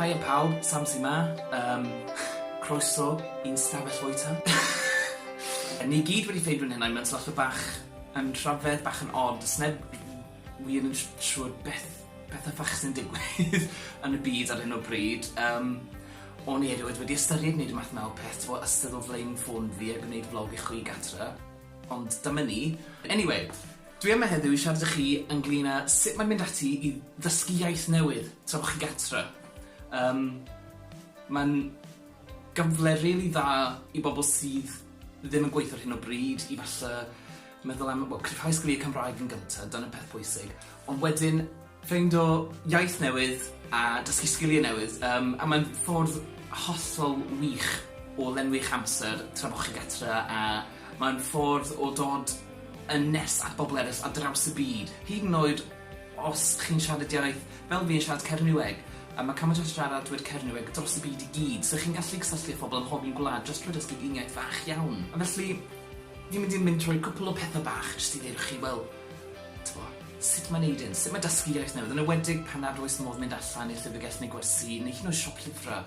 Haia pawb, Sam sy ma. Croeso i'n stafell fwyta. Ni gyd wedi ffeindio'n hynny mewn sefyllfa bach yn rhyfedd bach yn od. Sneb wir yn siŵr beth ffach sy'n digwydd yn y byd ar hyn o bryd. O'n i erioed wedi ystyried wneud y math yma o peth o ystod o flaen ffôn fi a gwneud vlog i chwi gatra. Ond dyma ni. Anyway, dwi yma heddiw i siarad â chi ynglŷn â sut mae'n mynd ati i ddysgu iaith newydd tra bod chi gatra. Mae'n gyfle rili dda i bobl sydd ddim yn gweithio ar hyn o bryd i falle meddwl am cryfhau sgiliau Cymraeg yn gyntaf, dyna'r peth bwysig. Ond wedyn, ffeindo iaith newydd a dysgu sgiliau newydd, a mae'n ffordd hollol wych o lenwi'ch amser tra bod chi gatra, a mae'n ffordd o dod yn nes at bobl eraill ar draws y byd. Hyd yn oed os chi'n siarad iaith fel fi'n siarad Cerniweg, a mae cymaint o siarad dweud Cerniweg dros y byd i gyd, so chi'n gallu gysylltu â phobl yn hobi'n gwlad jyst drwy dysgu uniaith fach iawn. A felly, fi'n mynd trwy cwpl o pethau bach jyst i ddweud chi, wel, sut mae'n neud hyn, sut mae dysgu iaith newydd, yn ywedig pan nad oes modd mynd allan i'r llyfrgell neu gwersi, neu hyd yn oed siop llyfrau.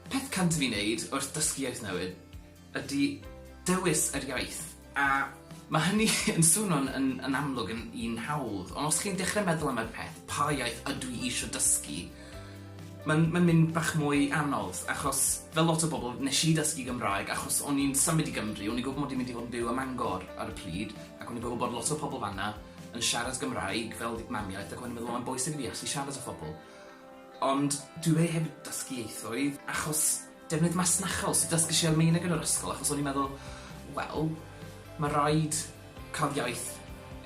Peth cyntaf fi'n neud wrth dysgu iaith newydd ydy dewis yr iaith, a mae hynny yn swno'n yn amlwg yn un hawdd, ond os chi'n dechrau meddwl am y peth, pa iaith ydw i eisiau dysgu, mae'n mynd bach mwy anodd, achos fel lot o bobl nes i dysgu Gymraeg, achos o'n i'n symud i Gymru, o'n i'n gwybod mod i'n mynd i fod yn byw ym Mangor ar y pryd, ac o'n i'n gwybod bod lot o pobl fanna yn siarad Gymraeg fel mamiaeth, ac o'n i'n meddwl o'n bwysig i fi allu siarad â phobl. Ond dwi heb dysgu ieithoedd, achos defnydd masnachol, so dysgu si Almaeneg yn yr ysgol, achos o'n i'n meddwl, wel, mae rhaid cael iaith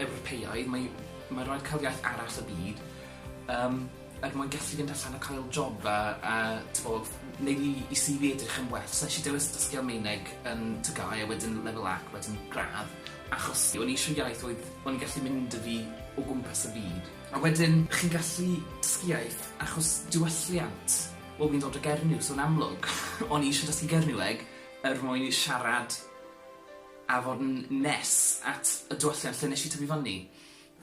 Ewropeaidd, mae rhaid cael iaith arall y byd, mwyn gallu fynd allan a cael job a wneud i CV edrych yn well. So nes i dewis dysgu Almaeneg yn Tygau a wedyn lefel ac, wedyn gradd, achos o'n i eisiau iaith oedd o'n gallu mynd â fi o gwmpas y byd. A wedyn, chi'n gallu dysgu iaith achos diwylliant, wel fi'n dod o Gernyw, so'n amlwg. O'n i eisiau dysgu Gerniweg mwyn i siarad a fod yn nes at y diwylliant lle nes i tyfu fyny.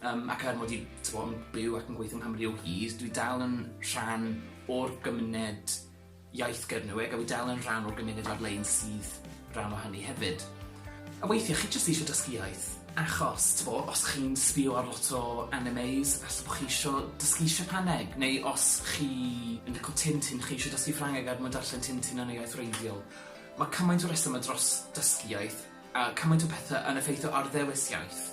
Ac mod i yn byw ac yn gweithio yng Nghymru o hyd, dwi dal yn rhan o'r gymuned iaith Gerniweg, a dwi dal yn rhan o'r gymuned ar-lein sydd rhan o hynny hefyd. A weithiau, chi jyst eisiau dysgu iaith, achos, os chi'n sbio ar lot o animes, falle bod chi eisiau dysgu Siapaneg, neu os chi yn licio Tintin, chi eisiau dysgu Ffrangeg a mwyn darllen Tintin yn y iaith wreiddiol. Mae cymaint o resymau dros dysgu iaith, a cymaint o bethau yn effeithio ar ddewis iaith.